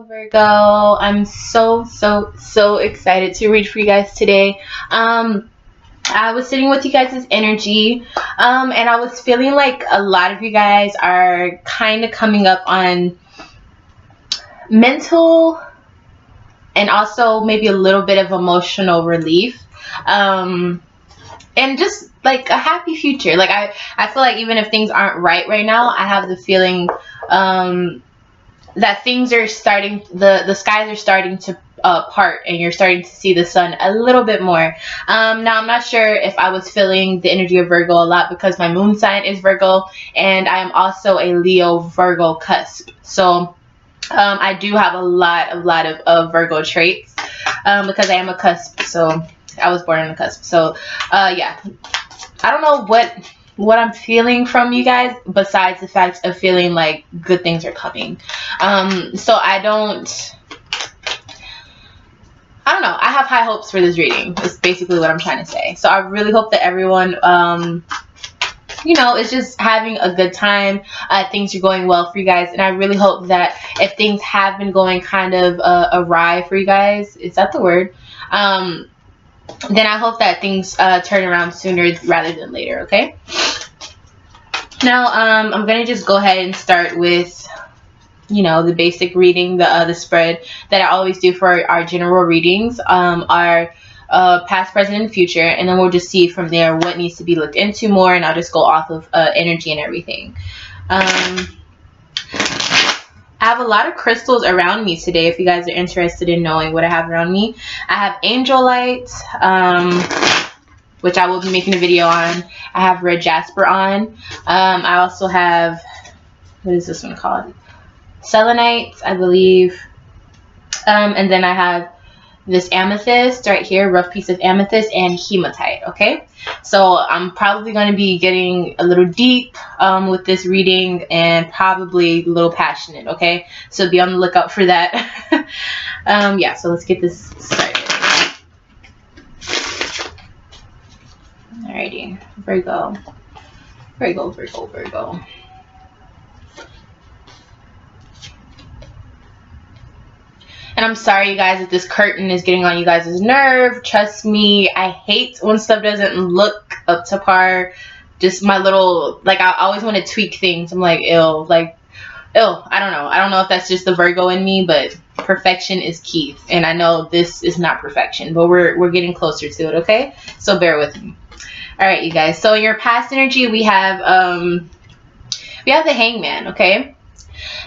Virgo. I'm so excited to read for you guys today. I was sitting with you guys' energy, and I was feeling like a lot of you guys are kind of coming up on mental and also maybe a little bit of emotional relief. Um, and just like a happy future. Like I feel like even if things aren't right now, I have the feeling that things are starting, the skies are starting to part, and you're starting to see the sun a little bit more. Now I'm not sure if I was feeling the energy of Virgo a lot because my moon sign is Virgo, and I am also a Leo Virgo cusp. So I do have a lot of Virgo traits, because I am a cusp. So I was born on the cusp. So yeah, I don't know what I'm feeling from you guys besides the fact of feeling like good things are coming. So I don't know. I have high hopes for this reading. Is basically what I'm trying to say. So I really hope that everyone is just having a good time. Things are going well for you guys, and I really hope that if things have been going kind of awry for you guys, is that the word? Then I hope that things turn around sooner rather than later, okay? Now, I'm going to just go ahead and start with, the basic reading, the spread that I always do for our general readings, our past, present, and future, and then we'll just see from there what needs to be looked into more, and I'll just go off of energy and everything. I have a lot of crystals around me today if you guys are interested in knowing what I have around me. I have angel light, which I will be making a video on. I have red jasper on. I also have, what is this one called? Selenite, I believe. And then I have this amethyst right here, rough piece of amethyst, and hematite, okay? So I'm probably going to be getting a little deep with this reading, and probably a little passionate, okay? So be on the lookout for that. Yeah, so let's get this started. Alrighty, Virgo. And I'm sorry, you guys, if this curtain is getting on you guys' nerve. Trust me, I hate when stuff doesn't look up to par. Just my little, like, I always want to tweak things. I'm like, ew, I don't know. I don't know if that's just the Virgo in me, but perfection is key. And I know this is not perfection, but we're getting closer to it, okay? So bear with me. All right, you guys. So in your past energy, we have the Hangman, okay?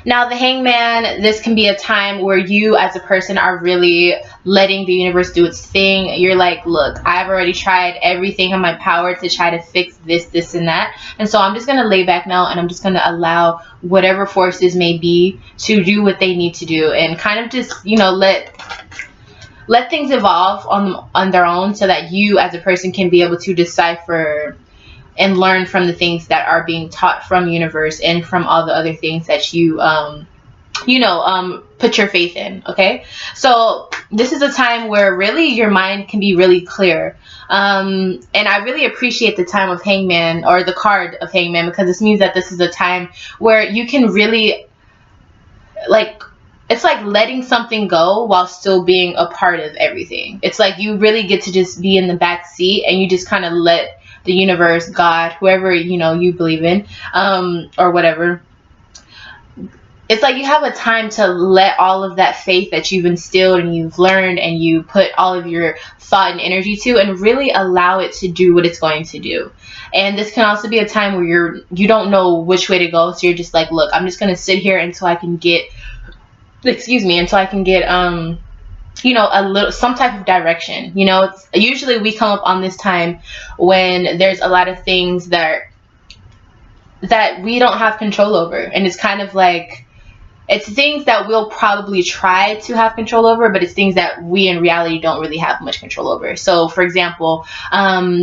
Now, the Hangman, this can be a time where you as a person are really letting the universe do its thing. You're like, look, I've already tried everything in my power to try to fix this, and that. And so I'm just going to lay back now, and I'm just going to allow whatever forces may be to do what they need to do, and kind of just, let things evolve on their own, so that you as a person can be able to decipher and learn from the things that are being taught from universe and from all the other things that you put your faith in, okay? So this is a time where really your mind can be really clear, and I really appreciate the time of Hangman, or the card of Hangman, because this means that this is a time where you can really, like, it's like letting something go while still being a part of everything. It's like you really get to just be in the back seat, and you just kind of let the universe, God, whoever you believe in, or whatever. It's like you have a time to let all of that faith that you've instilled and you've learned and you put all of your thought and energy to, and really allow it to do what it's going to do. And this can also be a time where you don't know which way to go, so you're just like, look, I'm just gonna sit here until I can get a little, some type of direction. It's usually we come up on this time when there's a lot of things that we don't have control over, and it's kind of like, it's things that we'll probably try to have control over, but it's things that we in reality don't really have much control over. So for example,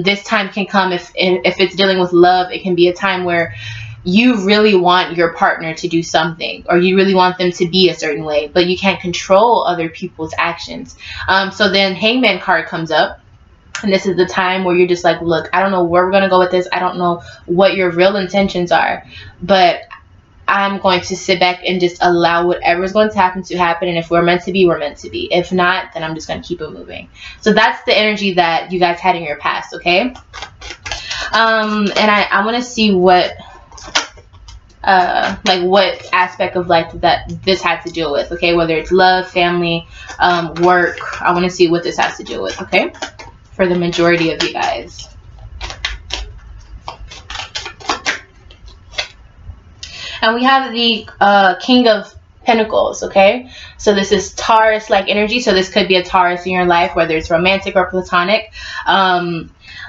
this time can come if it's dealing with love. It can be a time where you really want your partner to do something, or you really want them to be a certain way, but you can't control other people's actions. So then Hangman card comes up, and this is the time where you're just like, look, I don't know where we're going to go with this. I don't know what your real intentions are, but I'm going to sit back and just allow whatever's going to happen. And if we're meant to be, we're meant to be. If not, then I'm just going to keep it moving. So that's the energy that you guys had in your past, okay? And I want to see what, like what aspect of life that this had to deal with, okay? Whether it's love, family, work. I want to see what this has to deal with, okay? For the majority of you guys. And we have the King of Pentacles, okay? So this is Taurus-like energy. So this could be a Taurus in your life, whether it's romantic or platonic.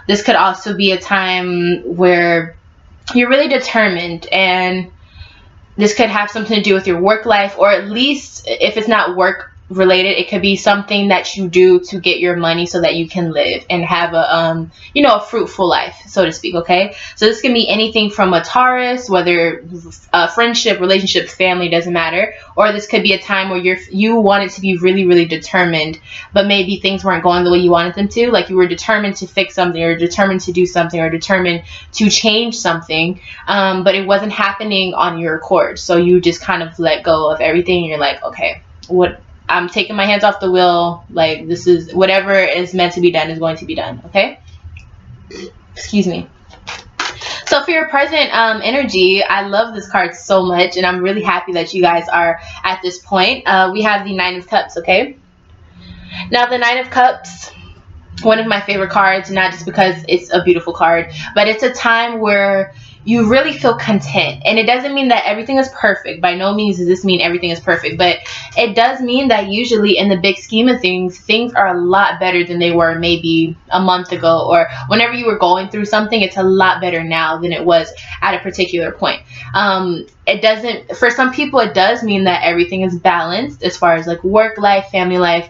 This could also be a time where you're really determined, and this could have something to do with your work life, or at least if it's not work related, it could be something that you do to get your money so that you can live and have a you know, a fruitful life, so to speak, okay? So this can be anything from a Taurus, whether friendship, relationship, family, doesn't matter, or this could be a time where you wanted to be really, really determined, but maybe things weren't going the way you wanted them to. Like you were determined to fix something, or determined to do something, or determined to change something, but it wasn't happening on your accord. So you just kind of let go of everything, and you're like, okay, what? I'm taking my hands off the wheel. Like, this is whatever is meant to be done is going to be done, okay? Excuse me. So for your present energy, I love this card so much, and I'm really happy that you guys are at this point. We have the Nine of Cups, okay? Now, the Nine of Cups, one of my favorite cards, not just because it's a beautiful card, but it's a time where you really feel content. And it doesn't mean that everything is perfect. By no means does this mean everything is perfect, but it does mean that usually in the big scheme of things, things are a lot better than they were maybe a month ago, or whenever you were going through something. It's a lot better now than it was at a particular point. It doesn't, for some people, it does mean that everything is balanced as far as like work life, family life,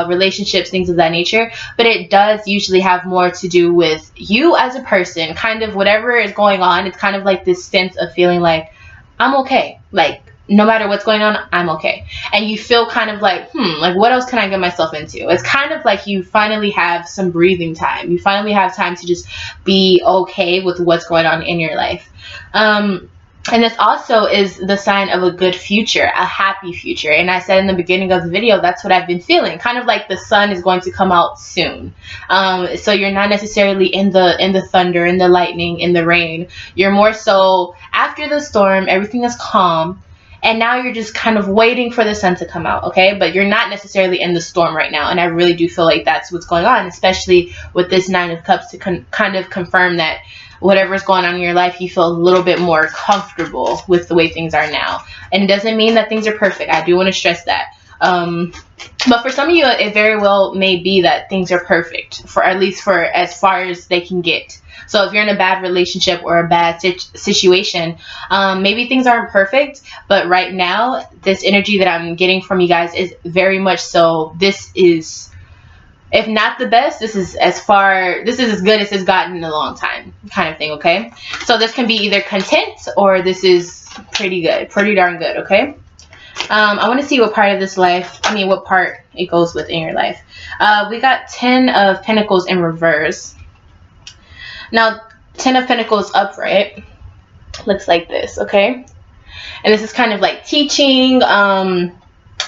relationships, things of that nature. But it does usually have more to do with you as a person, kind of whatever is going on. It's kind of like this sense of feeling like, I'm okay. Like, no matter what's going on, I'm okay. And you feel kind of like, like what else can I get myself into? It's kind of like you finally have some breathing time. You finally have time to just be okay with what's going on in your life. And this also is the sign of a good future, a happy future. And I said in the beginning of the video, that's what I've been feeling. Kind of like the sun is going to come out soon. So you're not necessarily in the thunder, in the lightning, in the rain. You're more so after the storm, everything is calm. And now you're just kind of waiting for the sun to come out, okay? But you're not necessarily in the storm right now. And I really do feel like that's what's going on, especially with this Nine of Cups, to kind of confirm that whatever's going on in your life, you feel a little bit more comfortable with the way things are now. And it doesn't mean that things are perfect. I do want to stress that. But for some of you, it very well may be that things are perfect, for at least for as far as they can get. So if you're in a bad relationship or a bad situation, maybe things aren't perfect, but right now, this energy that I'm getting from you guys is very much so, this is, if not the best, this is as good as it's gotten in a long time, kind of thing, okay? So this can be either content, or this is pretty good, pretty darn good, okay? I want to see what part of this life, what part it goes with in your life. We got 10 of Pentacles in reverse. Now, 10 of Pentacles upright looks like this, okay? And this is kind of like teaching.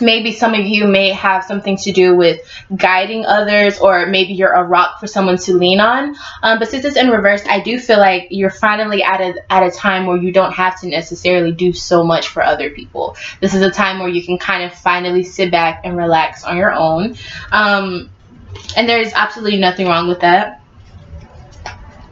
Maybe some of you may have something to do with guiding others, or maybe you're a rock for someone to lean on. But since it's in reverse, I do feel like you're finally at a time where you don't have to necessarily do so much for other people. This is a time where you can kind of finally sit back and relax on your own. And there's absolutely nothing wrong with that.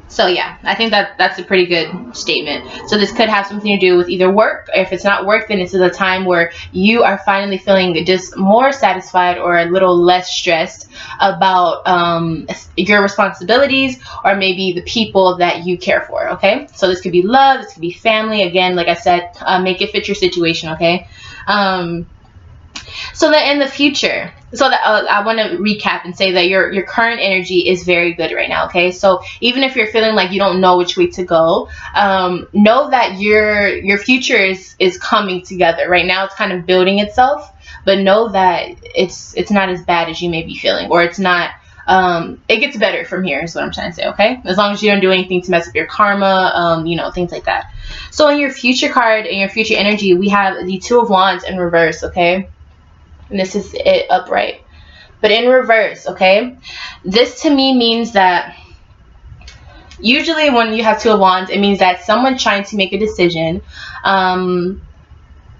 So yeah, I think that's a pretty good statement. So this could have something to do with either work, or if it's not work, then this is a time where you are finally feeling just more satisfied or a little less stressed about your responsibilities, or maybe the people that you care for, okay? So this could be love, this could be family. Again, like I said, make it fit your situation, okay? So that in the future, so that I want to recap and say that your current energy is very good right now, okay? So even if you're feeling like you don't know which way to go, know that your future is coming together. Right now it's kind of building itself, but know that it's not as bad as you may be feeling, or it's not it gets better from here is what I'm trying to say, okay? As long as you don't do anything to mess up your karma, you know, things like that. So in your future card, in your future energy, we have the Two of Wands in reverse, okay? And this is it upright. But in reverse, okay? This to me means that usually when you have Two of Wands, it means that someone's trying to make a decision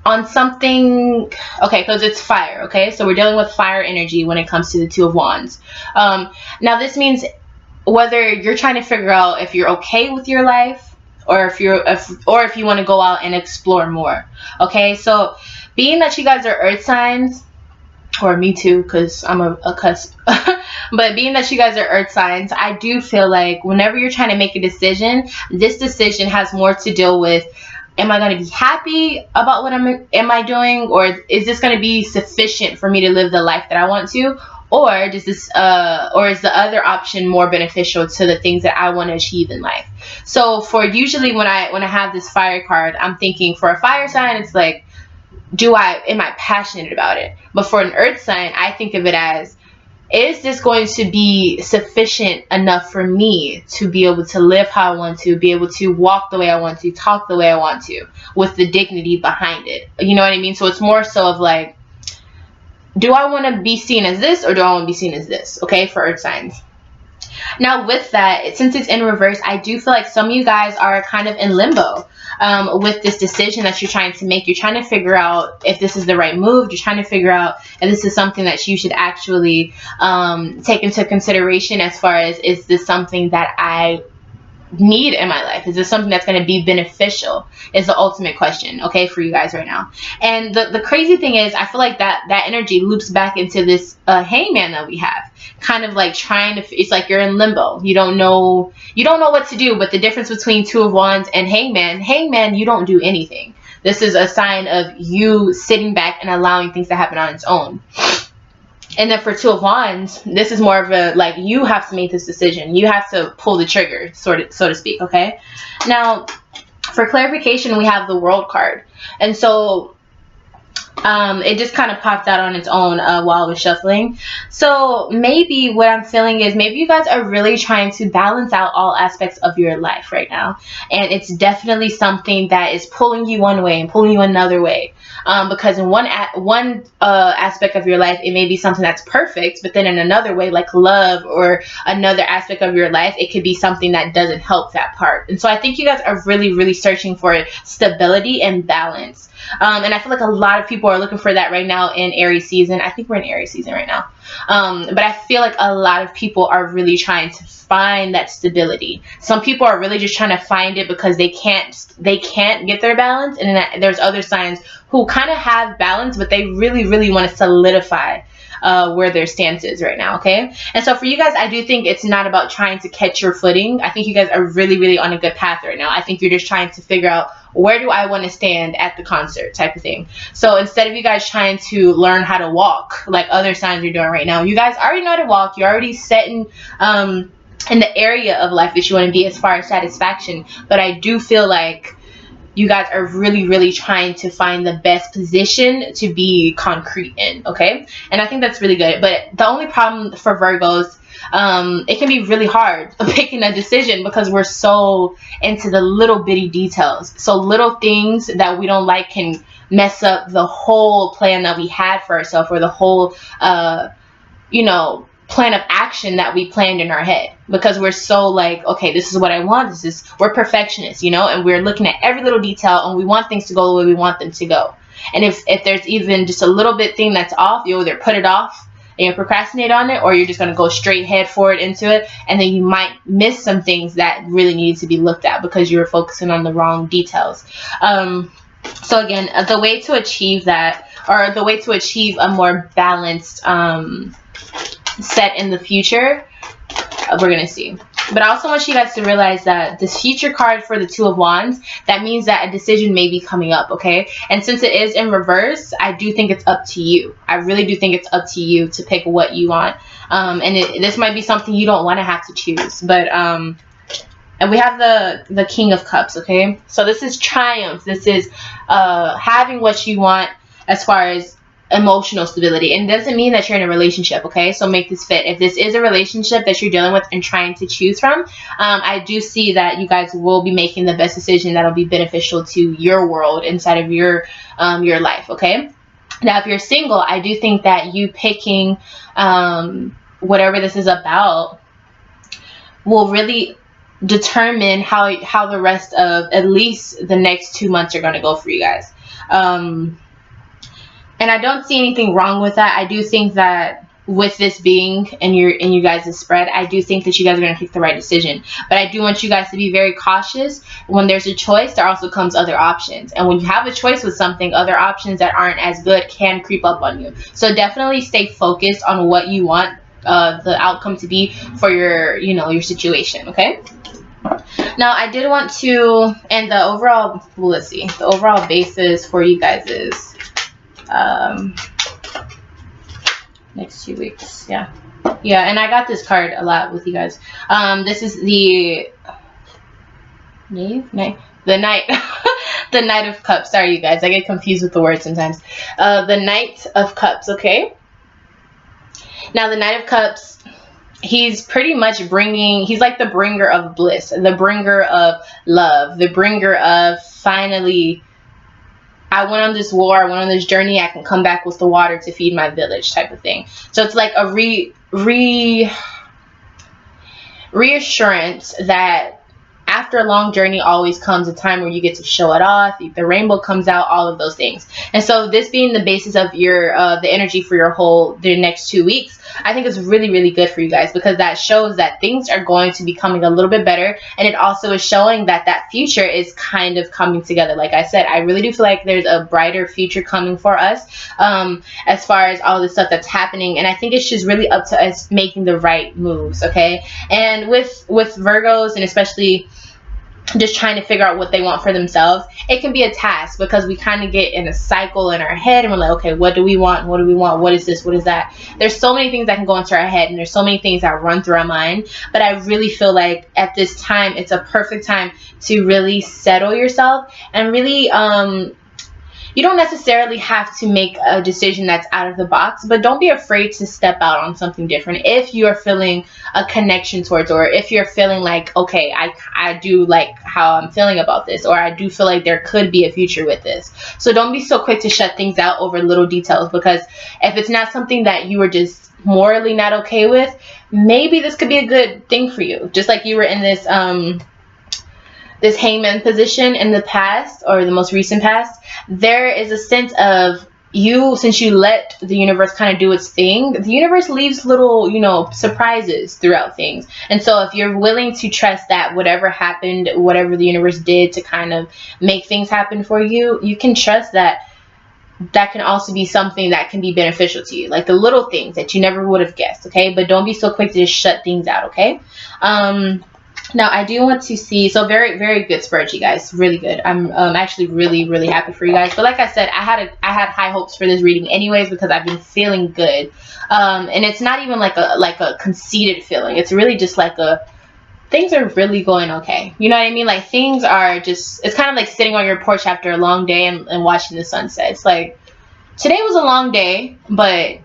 on something, okay, because it's fire, okay? So we're dealing with fire energy when it comes to the Two of Wands. Now this means whether you're trying to figure out if you're okay with your life, or if you want to go out and explore more, okay? So being that you guys are earth signs, or me too, because I'm a cusp, but being that you guys are earth signs, I do feel like whenever you're trying to make a decision, this decision has more to deal with, am I going to be happy about what am I doing, or is this going to be sufficient for me to live the life that I want to, or does this or is the other option more beneficial to the things that I want to achieve in life? So for usually when I have this fire card, I'm thinking for a fire sign, it's like, am I passionate about it? But for an earth sign, I think of it as, is this going to be sufficient enough for me to be able to live how I want to, be able to walk the way I want to, talk the way I want to, with the dignity behind it? You know what I mean? So it's more so of like, do I want to be seen as this, or do I want to be seen as this? Okay, for earth signs. Now with that, since it's in reverse, I do feel like some of you guys are kind of in limbo with this decision that you're trying to make. You're trying to figure out if this is the right move. You're trying to figure out if this is something that you should actually take into consideration, as far as, is this something that I need in my life? Is this something that's going to be beneficial, is the ultimate question, okay, for you guys right now. And the crazy thing is, I feel like that energy loops back into this hangman that we have, kind of like trying to, it's like you're in limbo. You don't know what to do. But the difference between Two of Wands and hangman, you don't do anything. This is a sign of you sitting back and allowing things to happen on its own. And then for Two of Wands, this is more of a, like, you have to make this decision. You have to pull the trigger, so to speak, okay? Now, for clarification, we have the World card. And so it just kind of popped out on its own while I was shuffling. So maybe what I'm feeling is, maybe you guys are really trying to balance out all aspects of your life right now. And it's definitely something that is pulling you one way and pulling you another way. Because in one aspect of your life, it may be something that's perfect, but then in another way, like love or another aspect of your life, it could be something that doesn't help that part. And so I think you guys are really, really searching for stability and balance. And I feel like a lot of people are looking for that right now in Aries season. I think we're in Aries season right now. But I feel like a lot of people are really trying to find that stability. Some people are really just trying to find it because they can't get their balance. And then there's other signs who kind of have balance, but they really, really want to solidify where their stance is right now, okay? And so for you guys, I do think it's not about trying to catch your footing. I think you guys are really, really on a good path right now. I think you're just trying to figure out, where do I want to stand at the concert type of thing. So instead of you guys trying to learn how to walk like other signs are doing right now, you guys already know how to walk. You're already set in the area of life that you want to be as far as satisfaction. But I do feel like you guys are really, really trying to find the best position to be concrete in, okay? And I think that's really good. But the only problem for Virgos, it can be really hard picking a decision because we're so into the little bitty details. So little things that we don't like can mess up the whole plan that we had for ourselves, or the whole, plan of action that we planned in our head, because we're so like, okay, this is what I want. We're perfectionists, and we're looking at every little detail, and we want things to go the way we want them to go. And if there's even just a little bit thing that's off, you either put it off and you procrastinate on it, or you're just going to go straight head forward into it, and then you might miss some things that really needed to be looked at because you were focusing on the wrong details. So again, the way to achieve that, or the way to achieve a more balanced set in the future, we're gonna see. But I also want you guys to realize that this future card for the Two of Wands, that means that a decision may be coming up, okay? And since it is in reverse, I do think it's up to you. I really do think it's up to you to pick what you want. And this might be something you don't want to have to choose. But and we have the King of Cups, okay? So this is triumph. This is having what you want, as far as emotional stability. And it doesn't mean that you're in a relationship, okay? So make this fit. If this is a relationship that you're dealing with and trying to choose from, I do see that you guys will be making the best decision that'll be beneficial to your world inside of your life, okay? Now, if you're single, I do think that you picking whatever this is about will really determine how the rest of at least the next 2 months are going to go for you guys. And I don't see anything wrong with that. I do think that with this being in you guys' spread, I do think that you guys are going to pick the right decision. But I do want you guys to be very cautious. When there's a choice, there also comes other options. And when you have a choice with something, other options that aren't as good can creep up on you. So definitely stay focused on what you want the outcome to be for your, your situation, okay? Now, I did want to, and the overall, well, let's see, the overall basis for you guys is next 2 weeks. Yeah, and I got this card a lot with you guys. This is the Knight the Knight of Cups. Sorry, you guys, I get confused with the words sometimes. The Knight of Cups, okay? Now, the Knight of Cups, he's pretty much he's like the bringer of bliss, the bringer of love, the bringer of finally, I went on this war, I went on this journey, I can come back with the water to feed my village type of thing. So it's like a reassurance that after a long journey always comes a time where you get to show it off, the rainbow comes out, all of those things. And so this being the basis of your the energy for the next 2 weeks, I think it's really, really good for you guys, because that shows that things are going to be coming a little bit better. And it also is showing that that future is kind of coming together. Like I said, I really do feel like there's a brighter future coming for us as far as all the stuff that's happening. And I think it's just really up to us making the right moves, okay? And with Virgos, and especially just trying to figure out what they want for themselves, it can be a task, because we kind of get in a cycle in our head and we're like, okay, what do we want? What do we want? What is this? What is that? There's so many things that can go into our head, and there's so many things that run through our mind. But I really feel like at this time, it's a perfect time to really settle yourself and really, you don't necessarily have to make a decision that's out of the box, but don't be afraid to step out on something different if you're feeling a connection towards, or if you're feeling like, okay, I do like how I'm feeling about this, or I do feel like there could be a future with this. So don't be so quick to shut things out over little details, because if it's not something that you were just morally not okay with, maybe this could be a good thing for you. Just like you were in this this hangman position in the past, or the most recent past, there is a sense of you, since you let the universe kind of do its thing, the universe leaves little, surprises throughout things. And so if you're willing to trust that whatever happened, whatever the universe did to kind of make things happen for you, you can trust that that can also be something that can be beneficial to you, like the little things that you never would have guessed, okay? But don't be so quick to just shut things out, okay? Now, I do want to see, so very, very good spread, you guys. Really good. I'm actually really, really happy for you guys. But like I said, I had high hopes for this reading anyways, because I've been feeling good. And it's not even like a conceited feeling. It's really just like things are really going okay. You know what I mean? Like, things are just, it's kind of like sitting on your porch after a long day and watching the sunset. It's like, today was a long day, but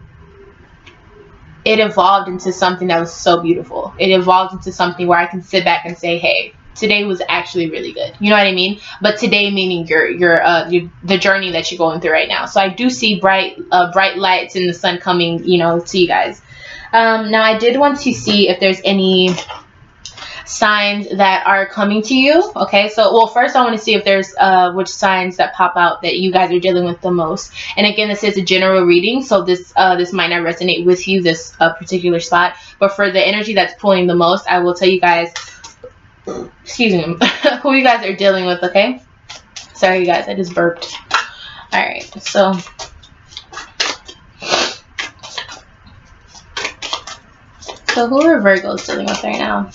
it evolved into something that was so beautiful. It evolved into something where I can sit back and say, hey, today was actually really good. You know what I mean? But today meaning the journey that you're going through right now. So I do see bright lights in the sun coming, to you guys. Now, I did want to see if there's any signs that are coming to you. Okay, so well, first I want to see if there's which signs that pop out that you guys are dealing with the most. And again, this is a general reading, so this might not resonate with you, this particular spot, but for the energy that's pulling the most, I will tell you guys, excuse me, who you guys are dealing with. Okay, sorry you guys, I just burped. All right, so who are Virgos dealing with right now?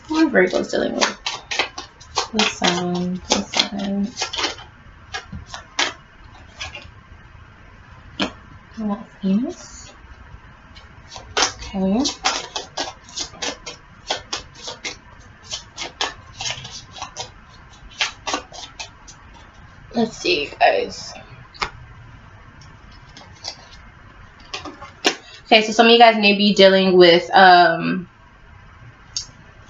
Who are Virgos dealing with? What sign? Not Venus. Okay. Let's see, guys. Okay, so some of you guys may be dealing with, hold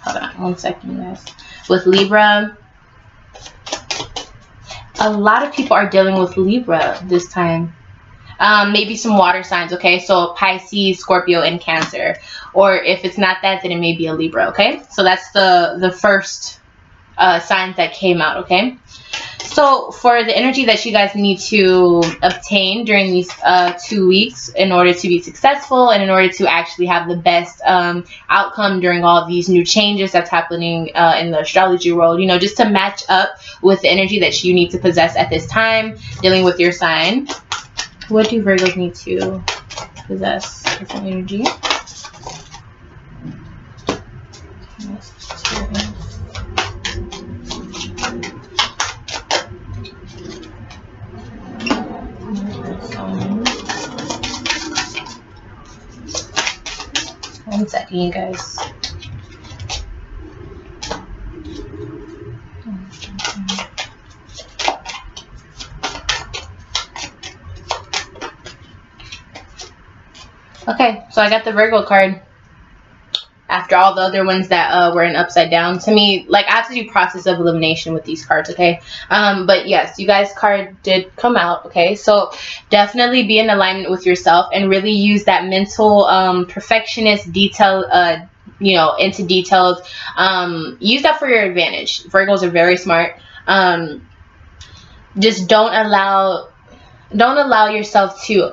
on 1 second, you guys. With Libra. A lot of people are dealing with Libra this time. Maybe some water signs, okay? So Pisces, Scorpio, and Cancer. Or if it's not that, then it may be a Libra, okay? So that's the first signs that came out, okay? So for the energy that you guys need to obtain during these 2 weeks in order to be successful and in order to actually have the best outcome during all these new changes that's happening in the astrology world, you know, just to match up with the energy that you need to possess at this time, dealing with your sign. What do Virgos need to possess with the energy? One second, you guys. Okay, so I got the Virgo card after all the other ones that were in upside down. To me, like, I have to do process of elimination with these cards, okay? But yes, you guys' card did come out, okay? So definitely be in alignment with yourself and really use that mental perfectionist detail, you know, into details. Use that for your advantage. Virgos are very smart. Just don't allow yourself to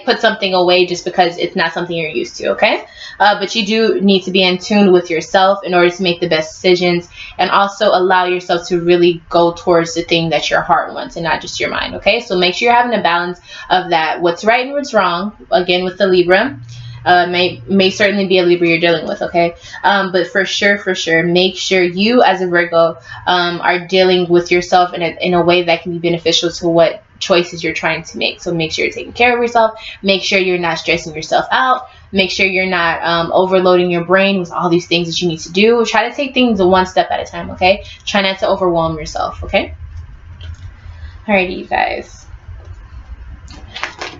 put something away just because it's not something you're used to, okay? But you do need to be in tune with yourself in order to make the best decisions, and also allow yourself to really go towards the thing that your heart wants and not just your mind, okay? So make sure you're having a balance of that, what's right and what's wrong, again with the Libra. May certainly be a Libra you're dealing with, okay? But for sure, make sure you as a Virgo are dealing with yourself in a way that can be beneficial to what choices you're trying to make. So make sure you're taking care of yourself. Make sure you're not stressing yourself out. Make sure you're not overloading your brain with all these things that you need to do. Try to take things one step at a time, okay? Try not to overwhelm yourself, okay? Alrighty, you guys.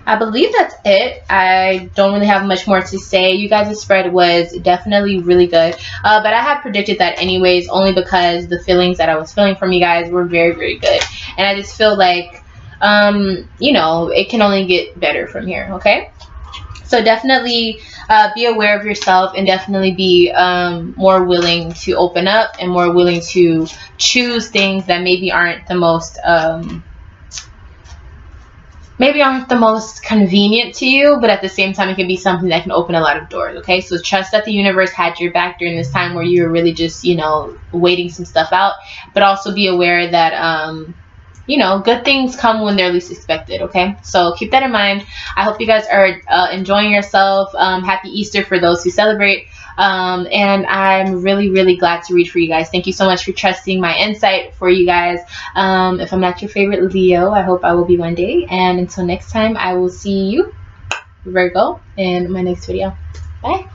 I believe that's it. I don't really have much more to say. You guys' spread was definitely really good. But I had predicted that anyways, only because the feelings that I was feeling from you guys were very, very good. And I just feel like, you know, it can only get better from here, okay? So definitely be aware of yourself, and definitely be more willing to open up and more willing to choose things that maybe aren't the most convenient to you, but at the same time it can be something that can open a lot of doors, okay? So trust that the universe had your back during this time where you were really just, you know, waiting some stuff out. But also be aware that you know, good things come when they're least expected, okay? So keep that in mind. I hope you guys are enjoying yourself. Happy Easter for those who celebrate. And I'm really, really glad to read for you guys. Thank you so much for trusting my insight for you guys. If I'm not your favorite Leo, I hope I will be one day. And until next time, I will see you, Virgo, in my next video. Bye.